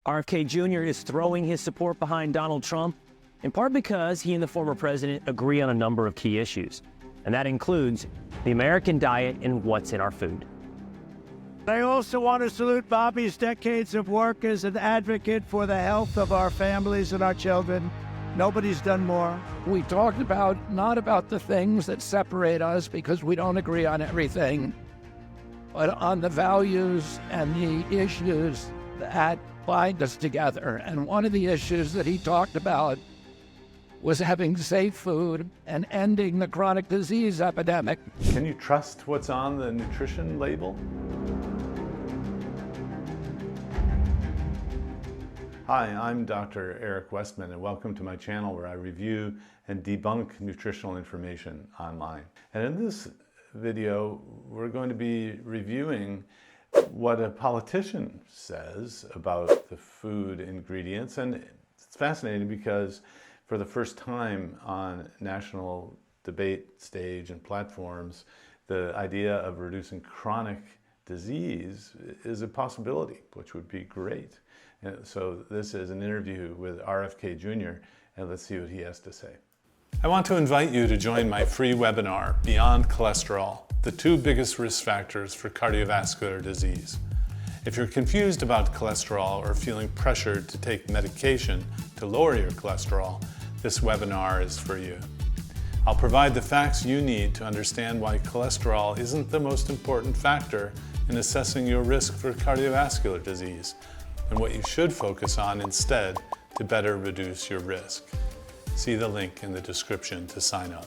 RFK Jr. is throwing his support behind Donald Trump, in part because he and the former president agree on a number of key issues, and that includes the American diet and what's in our food. I also want to salute Bobby's decades of work as an advocate for the health of our families and our children. Nobody's done more. We talked not about the things that separate us because we don't agree on everything, but on the values and the issues that bind us together. And one of the issues that he talked about was having safe food and ending the chronic disease epidemic. Can you trust what's on the nutrition label? Hi, I'm Dr. Eric Westman, and welcome to my channel where I review and debunk nutritional information online. And in this video, we're going to be reviewing what a politician says about the food ingredients. And it's fascinating because for the first time on national debate stage and platforms, the idea of reducing chronic disease is a possibility, which would be great. And so this is an interview with RFK Jr., and let's see what he has to say. I want to invite you to join my free webinar, Beyond Cholesterol, the 2 biggest risk factors for cardiovascular disease. If you're confused about cholesterol or feeling pressured to take medication to lower your cholesterol, this webinar is for you. I'll provide the facts you need to understand why cholesterol isn't the most important factor in assessing your risk for cardiovascular disease, and what you should focus on instead to better reduce your risk. See the link in the description to sign up.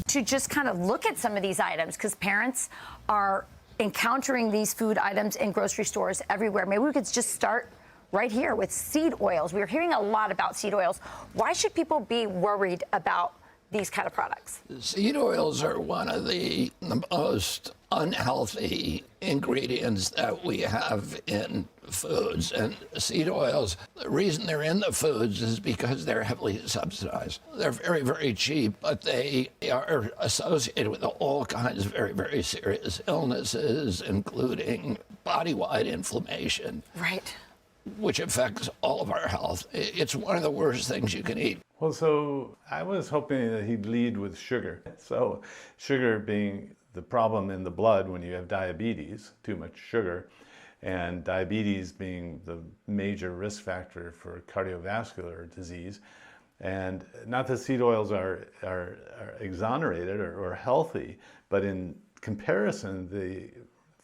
To just kind of look at some of these items, because parents are encountering these food items in grocery stores everywhere. Maybe we could just start right here with seed oils. We're hearing a lot about seed oils. Why should people be worried about these kind of products? Seed oils are one of the most unhealthy ingredients that we have in foods. And seed oils, the reason they're in the foods is because they're heavily subsidized. They're very, very cheap, but they are associated with all kinds of very, very serious illnesses, including body-wide inflammation. Right. Which affects all of our health. It's one of the worst things you can eat. Well, so I was hoping that he'd lead with sugar. So sugar being the problem in the blood when you have diabetes, too much sugar, and diabetes being the major risk factor for cardiovascular disease. And not that seed oils are exonerated or healthy, but in comparison, the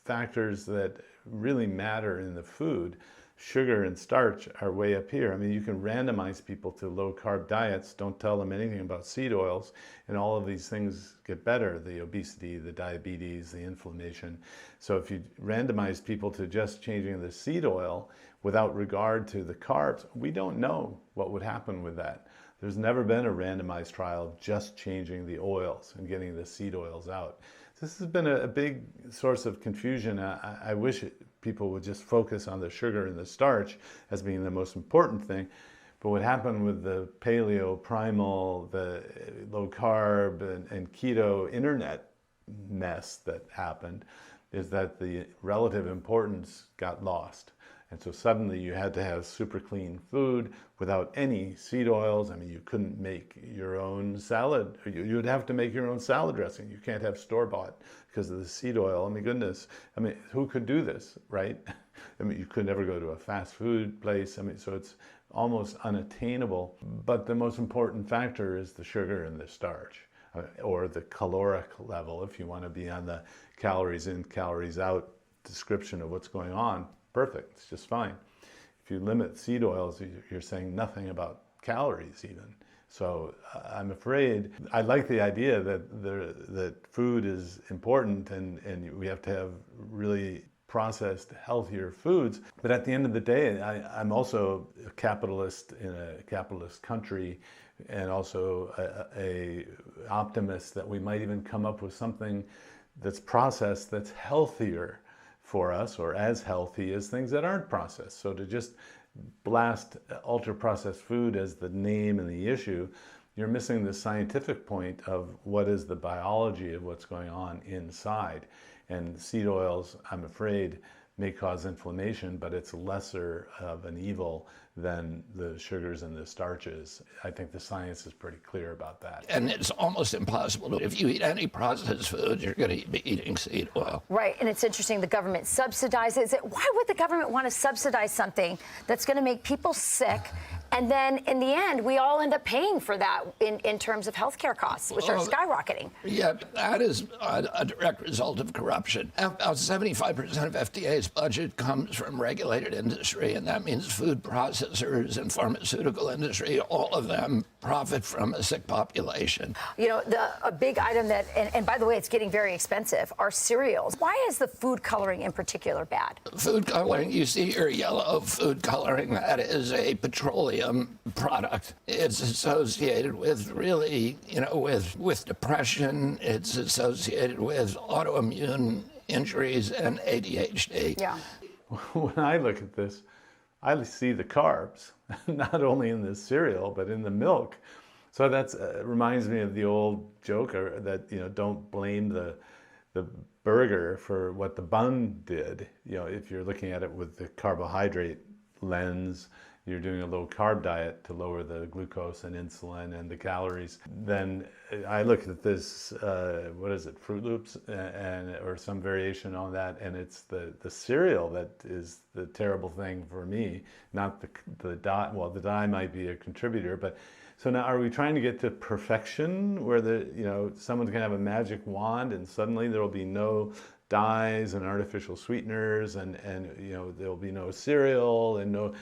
factors that really matter in the food, sugar and starch, are way up here. I mean, you can randomize people to low-carb diets, don't tell them anything about seed oils, and all of these things get better, the obesity, the diabetes, the inflammation. So if you randomize people to just changing the seed oil without regard to the carbs, we don't know what would happen with that. There's never been a randomized trial of just changing the oils and getting the seed oils out. This has been a big source of confusion. I wish people would just focus on the sugar and the starch as being the most important thing. But what happened with the paleo, primal, the low carb and keto internet mess that happened is that the relative importance got lost. And so suddenly you had to have super clean food without any seed oils. I mean, you couldn't make your own salad. You would have to make your own salad dressing. You can't have store-bought because of the seed oil. I mean, goodness. I mean, who could do this, right? I mean, you could never go to a fast food place. I mean, so it's almost unattainable. But the most important factor is the sugar and the starch, or the caloric level, if you want to be on the calories in, calories out description of what's going on. Perfect, it's just fine. If you limit seed oils, you're saying nothing about calories even. So I'm afraid, I like the idea that food is important and we have to have really processed, healthier foods. But at the end of the day, I'm also a capitalist in a capitalist country, and also a optimist that we might even come up with something that's processed that's healthier for us, or as healthy as things that aren't processed. So to just blast ultra-processed food as the name and the issue, you're missing the scientific point of what is the biology of what's going on inside. And seed oils, I'm afraid, may cause inflammation, but it's lesser of an evil than the sugars and the starches. I think the science is pretty clear about that. And it's almost impossible. If you eat any processed food, you're going to be eating seed oil. Right, and it's interesting, the government subsidizes it. Why would the government want to subsidize something that's going to make people sick? And then in the end, we all end up paying for that in terms of healthcare costs, which are skyrocketing. Yeah, that is a direct result of corruption. About 75% of FDA's budget comes from regulated industry, and that means food processors and pharmaceutical industry, all of them profit from a sick population. You know, a big item that, and by the way, it's getting very expensive, are cereals. Why is the food coloring in particular bad? Food coloring, you see here yellow food coloring, that is a petroleum product. It's associated with really, with depression. It's associated with autoimmune injuries and ADHD. Yeah. When I look at this, I see the carbs, not only in the cereal, but in the milk. So that reminds me of the old joke that, don't blame the burger for what the bun did. If you're looking at it with the carbohydrate lens, you're doing a low-carb diet to lower the glucose and insulin and the calories. Then I look at this, what is it, Fruit Loops, or some variation on that, and it's the cereal that is the terrible thing for me, not the dye. Well, the dye might be a contributor, but so now are we trying to get to perfection where someone's gonna have a magic wand and suddenly there'll be no dyes and artificial sweeteners and there'll be no cereal and no,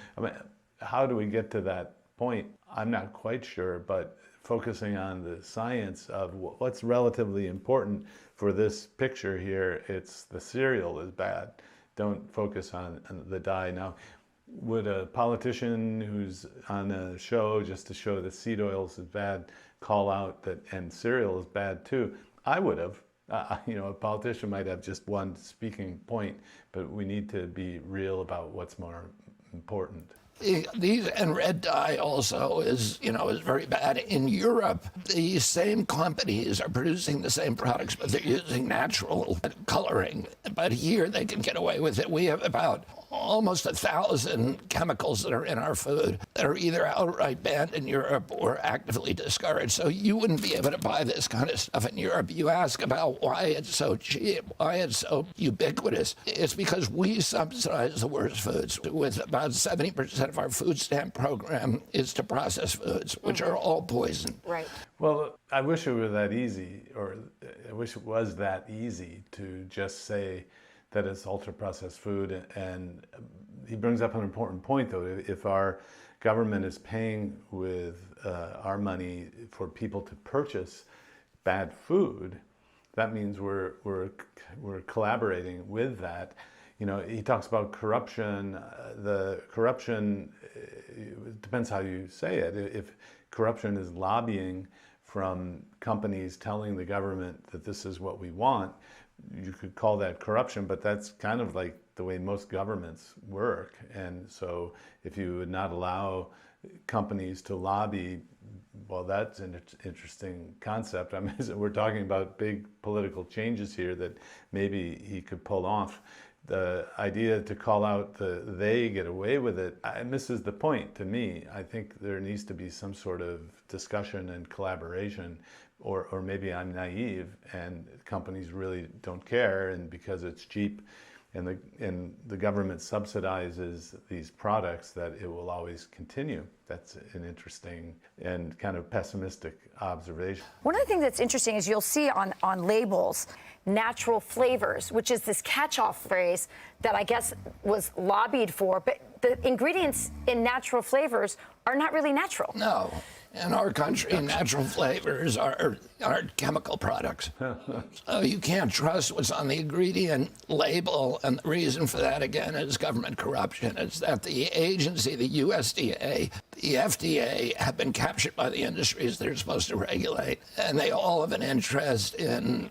how do we get to that point? I'm not quite sure, but focusing on the science of what's relatively important for this picture here, it's the cereal is bad. Don't focus on the dye. Now, would a politician who's on a show just to show that seed oils is bad call out that and cereal is bad too? I would have. A politician might have just one speaking point, but we need to be real about what's more important. And red dye also is very bad. In Europe, these same companies are producing the same products, but they're using natural coloring. But here they can get away with it. We have about almost 1,000 chemicals that are in our food that are either outright banned in Europe or actively discouraged. So you wouldn't be able to buy this kind of stuff in Europe. You ask about why it's so cheap, why it's so ubiquitous. It's because we subsidize the worst foods. With about 70% of our food stamp program is to processed foods, which are all poison. Right. Well, I wish it were that easy, or I wish it was that easy to just say that it's ultra-processed food. And he brings up an important point, though. If our government is paying with our money for people to purchase bad food, that means we're collaborating with that. He talks about corruption. The corruption, it depends how you say it. If corruption is lobbying from companies telling the government that this is what we want, you could call that corruption, but that's kind of like the way most governments work. And so if you would not allow companies to lobby, well, that's an interesting concept. I mean, we're talking about big political changes here that maybe he could pull off. The idea to call out they get away with it misses the point to me. I think there needs to be some sort of discussion and collaboration, or maybe I'm naive and companies really don't care, and because it's cheap and the government subsidizes these products, that it will always continue. That's an interesting and kind of pessimistic observation. One of the things that's interesting is you'll see on labels natural flavors, which is this catch-all phrase that I guess was lobbied for, but the ingredients in natural flavors are not really natural. No. In our country, natural flavors are chemical products. So you can't trust what's on the ingredient label, and the reason for that, again, is government corruption. It's that the agency, the USDA, The FDA have been captured by the industries they're supposed to regulate, and they all have an interest in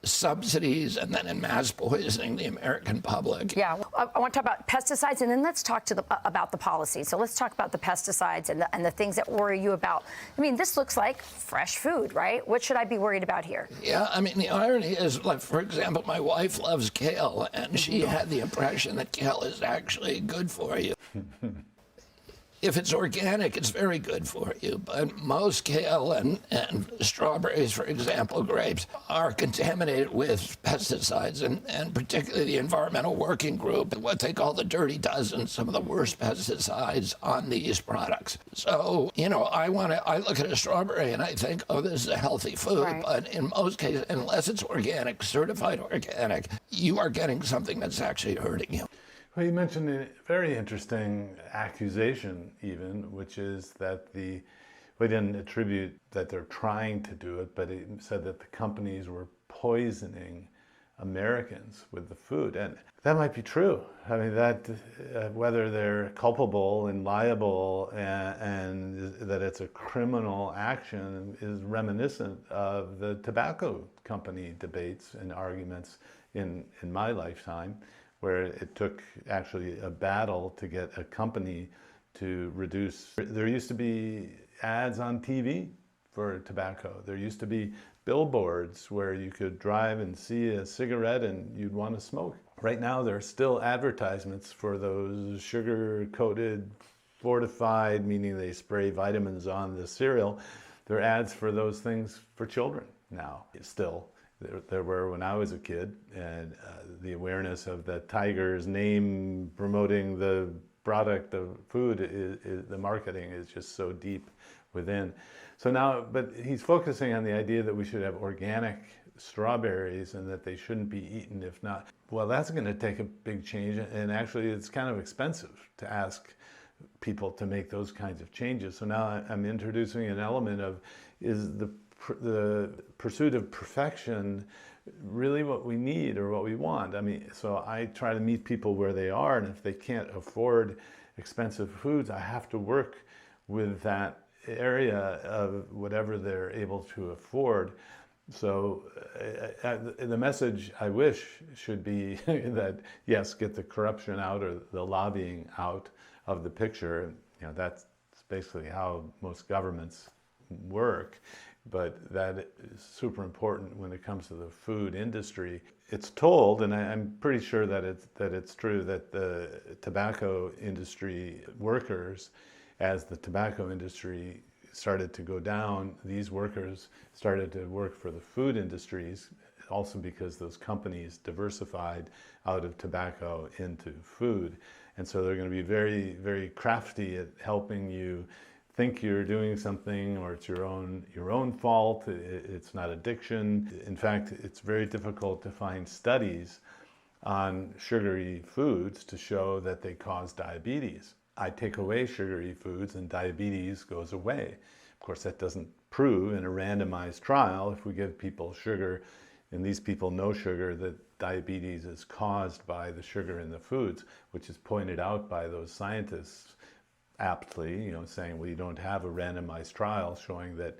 subsidies and then in mass poisoning the American public. Yeah, I want to talk about pesticides, and then let's talk about the policy. So let's talk about the pesticides and the things that worry you about. I mean, this looks like fresh food, right? What should I be worried about here? Yeah, I mean, the irony is, like, for example, my wife loves kale, and she had the impression that kale is actually good for you. If it's organic, it's very good for you. But most kale and strawberries, for example, grapes, are contaminated with pesticides, and particularly the Environmental Working Group, what they call the dirty dozen, some of the worst pesticides on these products. So, you know, I look at a strawberry and I think, oh, this is a healthy food. Right. But in most cases, unless it's organic, certified organic, you are getting something that's actually hurting you. Well, you mentioned a very interesting accusation even, which is that we didn't attribute that they're trying to do it, but it said that the companies were poisoning Americans with the food. And that might be true. I mean, that whether they're culpable and liable and that it's a criminal action is reminiscent of the tobacco company debates and arguments in my lifetime, where it took actually a battle to get a company to reduce. There used to be ads on TV for tobacco. There used to be billboards where you could drive and see a cigarette and you'd want to smoke. Right now there are still advertisements for those sugar-coated, fortified, meaning they spray vitamins on the cereal. There are ads for those things for children now, still. There were when I was a kid, and the awareness of the Tiger's name promoting the product, the food, the marketing is just so deep within. So now, but he's focusing on the idea that we should have organic strawberries and that they shouldn't be eaten if not. Well, that's going to take a big change, and actually it's kind of expensive to ask people to make those kinds of changes. So now I'm introducing an element of, is the pursuit of perfection really what we need or what we want? I mean, so I try to meet people where they are, and if they can't afford expensive foods, I have to work with that area of whatever they're able to afford. So the message I wish should be that, yes, get the corruption out or the lobbying out of the picture. You know, that's basically how most governments work. But that is super important when it comes to the food industry. It's told, and I'm pretty sure that it's true, that the tobacco industry workers, as the tobacco industry started to go down, these workers started to work for the food industries, also because those companies diversified out of tobacco into food. And so they're going to be very, very crafty at helping you think you're doing something, or it's your own fault. It's not addiction. In fact, it's very difficult to find studies on sugary foods to show that they cause diabetes. I take away sugary foods and diabetes goes away. Of course, that doesn't prove in a randomized trial, if we give people sugar and these people no sugar, that diabetes is caused by the sugar in the foods, which is pointed out by those scientists aptly, you know, saying, well, you don't have a randomized trial showing that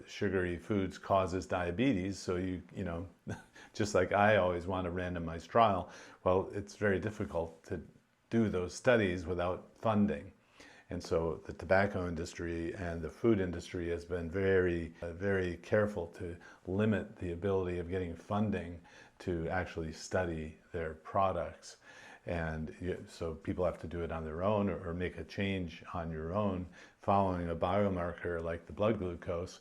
sugary foods causes diabetes, so you know, just like I always want a randomized trial. Well, it's very difficult to do those studies without funding. And so the tobacco industry and the food industry has been very, very careful to limit the ability of getting funding to actually study their products. And so people have to do it on their own, or make a change on your own following a biomarker like the blood glucose.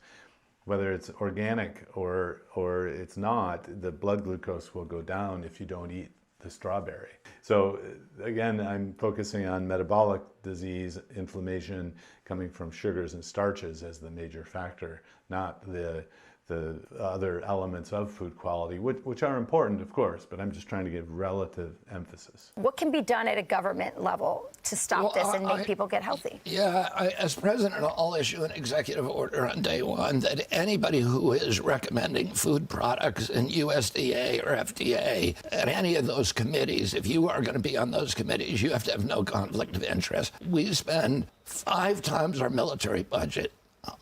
Whether it's organic or it's not, the blood glucose will go down if you don't eat the strawberry. So again, I'm focusing on metabolic disease, inflammation coming from sugars and starches as the major factor, not the the other elements of food quality, which are important, of course, but I'm just trying to give relative emphasis. What can be done at a government level to stop this and make people get healthy? Yeah, as president, I'll issue an executive order on day one that anybody who is recommending food products in USDA or FDA at any of those committees, if you are going to be on those committees, you have to have no conflict of interest. We spend 5 times our military budget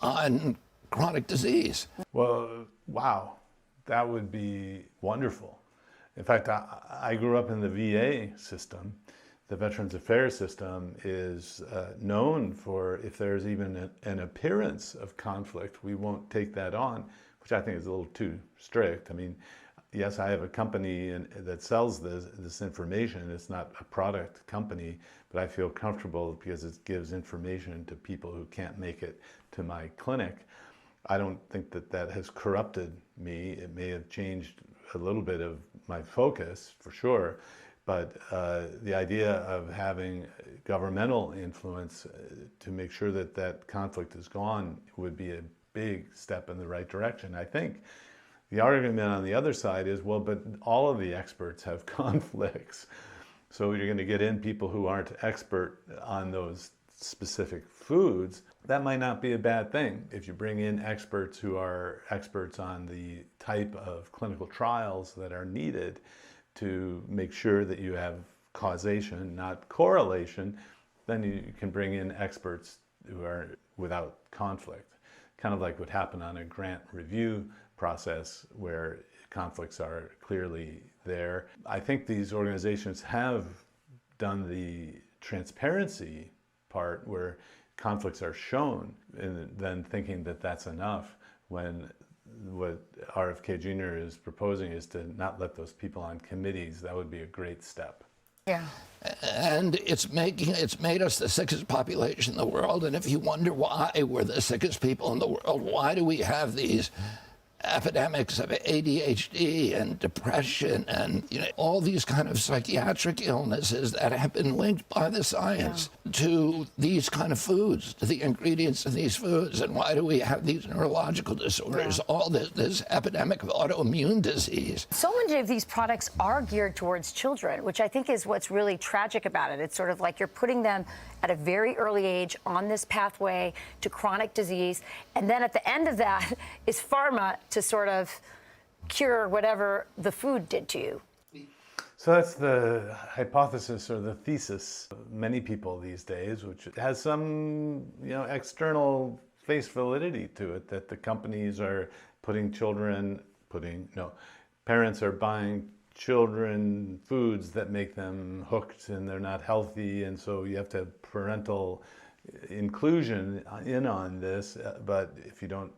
on chronic disease. Well, wow, that would be wonderful. In fact, I grew up in the VA system. The Veterans Affairs system is known for, if there's even an appearance of conflict, we won't take that on, which I think is a little too strict. I mean, yes, I have a company that sells this information. It's not a product company, but I feel comfortable because it gives information to people who can't make it to my clinic. I don't think that has corrupted me. It may have changed a little bit of my focus, for sure, but the idea of having governmental influence to make sure that conflict is gone would be a big step in the right direction. I think the argument on the other side is, well, but all of the experts have conflicts. So you're going to get in people who aren't expert on those specific foods. That might not be a bad thing. If you bring in experts who are experts on the type of clinical trials that are needed to make sure that you have causation, not correlation, then you can bring in experts who are without conflict. Kind of like what happened on a grant review process where conflicts are clearly there. I think these organizations have done the transparency part where conflicts are shown, and then thinking that that's enough, when what RFK Jr. is proposing is to not let those people on committees. That would be a great step. Yeah. And it's made us the sickest population in the world. And if you wonder why we're the sickest people in the world, why do we have these epidemics of ADHD and depression and all these kind of psychiatric illnesses that have been linked by the science to these kind of foods, to the ingredients of these foods? And why do we have these neurological disorders, all this epidemic of autoimmune disease? So many of these products are geared towards children, which I think is what's really tragic about it. It's sort of like you're putting them at a very early age on this pathway to chronic disease, and then at the end of that is pharma to sort of cure whatever the food did to you. So that's the hypothesis or the thesis of many people these days, which has some external face validity to it, that the companies are parents are buying children foods that make them hooked and they're not healthy, and so you have to have parental inclusion in on this. But if you don't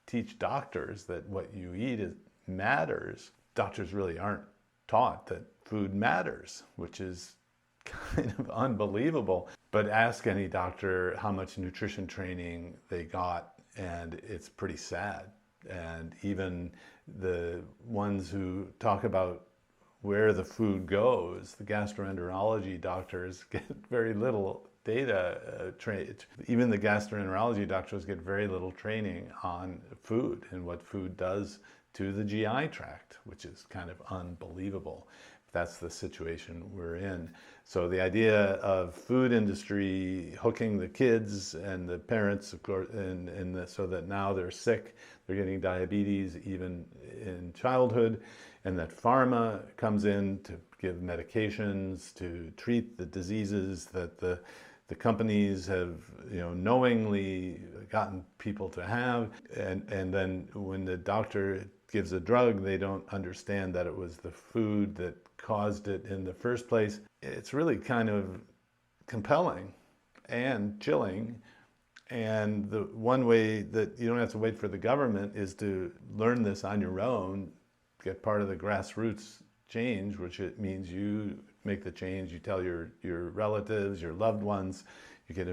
teach doctors that what you eat matters, doctors really aren't taught that food matters, which is kind of unbelievable. But ask any doctor how much nutrition training they got, and it's pretty sad. And even the ones who talk about where the food goes, the gastroenterology doctors get very little data even the gastroenterology doctors get very little training on food and what food does to the GI tract, which is kind of unbelievable. That's the situation we're in. So the idea of food industry hooking the kids and the parents, of course, so that now they're sick, they're getting diabetes even in childhood, and that pharma comes in to give medications to treat the diseases that the companies have knowingly gotten people to have, and then when the doctor gives a drug, they don't understand that it was the food that caused it in the first place. It's really kind of compelling and chilling. And the one way that you don't have to wait for the government is to learn this on your own, get part of the grassroots change, which it means you make the change, you tell your relatives, your loved ones, you get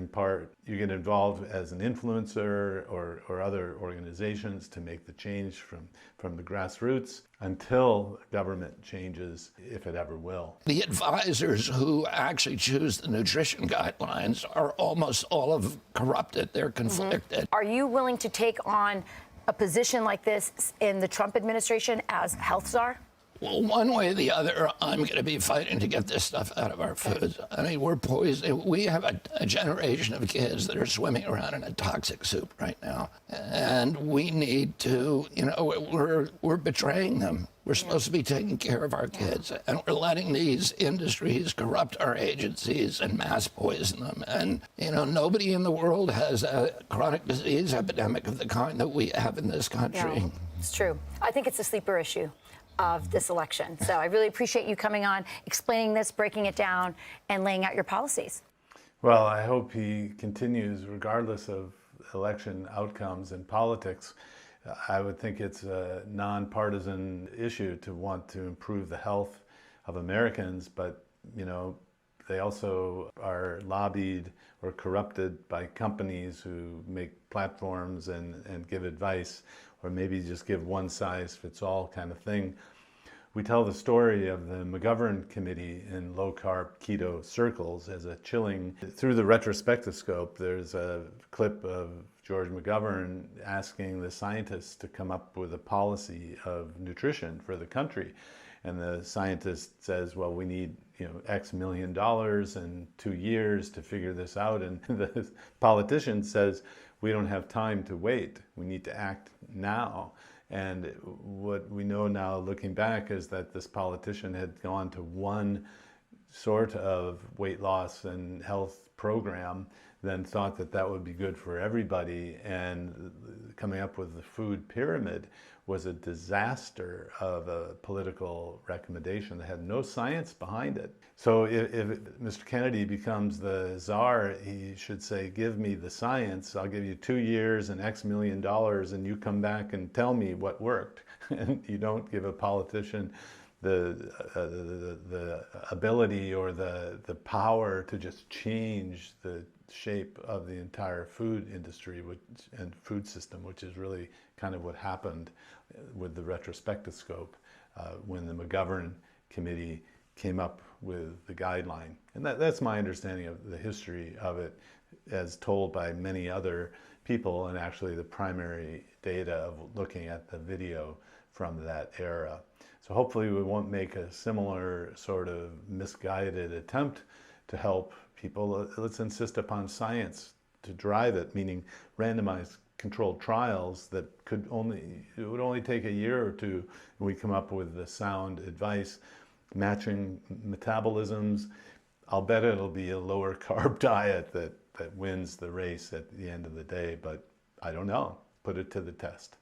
involved as an influencer or other organizations to make the change from the grassroots until government changes, if it ever will. The advisors who actually choose the nutrition guidelines are almost all of corrupted. They're conflicted. Are you willing to take on a position like this in the Trump administration as health czar? Well, one way or the other, I'm going to be fighting to get this stuff out of our foods. I mean, we're poisoned. We have a generation of kids that are swimming around in a toxic soup right now. And we need to, you know, we're betraying them. We're supposed to be taking care of our kids. And we're letting these industries corrupt our agencies and mass poison them. And, you know, nobody in the world has a chronic disease epidemic of the kind that we have in this country. Yeah, it's true. I think it's a sleeper issue of this election. So I really appreciate you coming on, explaining this, breaking it down, and laying out your policies. Well, I hope he continues regardless of election outcomes in politics. I would think it's a nonpartisan issue to want to improve the health of Americans, but, you know, they also are lobbied or corrupted by companies who make platforms and give advice, or maybe just give one-size-fits-all kind of thing. We tell the story of the McGovern Committee in low-carb keto circles as a chilling. Through the retrospectoscope, there's a clip of George McGovern asking the scientists to come up with a policy of nutrition for the country. And the scientist says, well, we need, you know, X million dollars and 2 years to figure this out. And the politician says, we don't have time to wait. We need to act now. And what we know now, looking back, is that this politician had gone to one sort of weight loss and health program, then thought that that would be good for everybody, and coming up with the food pyramid was a disaster of a political recommendation that had no science behind it. So if Mr. Kennedy becomes the czar, he should say, give me the science, I'll give you 2 years and X million dollars, and you come back and tell me what worked. And you don't give a politician the ability or the power to just change the shape of the entire food industry and food system, which is really kind of what happened with the retrospectoscope when the McGovern Committee came up with the guideline. And that's my understanding of the history of it as told by many other people, and actually the primary data of looking at the video from that era. So hopefully we won't make a similar sort of misguided attempt to help people. Let's insist upon science to drive it, meaning randomized controlled trials that it would only take a year or two, and we come up with the sound advice, matching metabolisms. I'll bet it'll be a lower carb diet that wins the race at the end of the day, but I don't know. Put it to the test.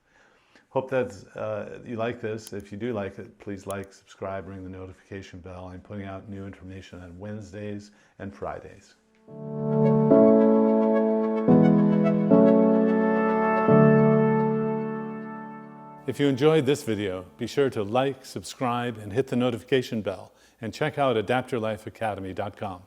Hope that you like this. If you do like it, please like, subscribe, ring the notification bell. I'm putting out new information on Wednesdays and Fridays. If you enjoyed this video, be sure to like, subscribe, and hit the notification bell, and check out adaptyourlifeacademy.com.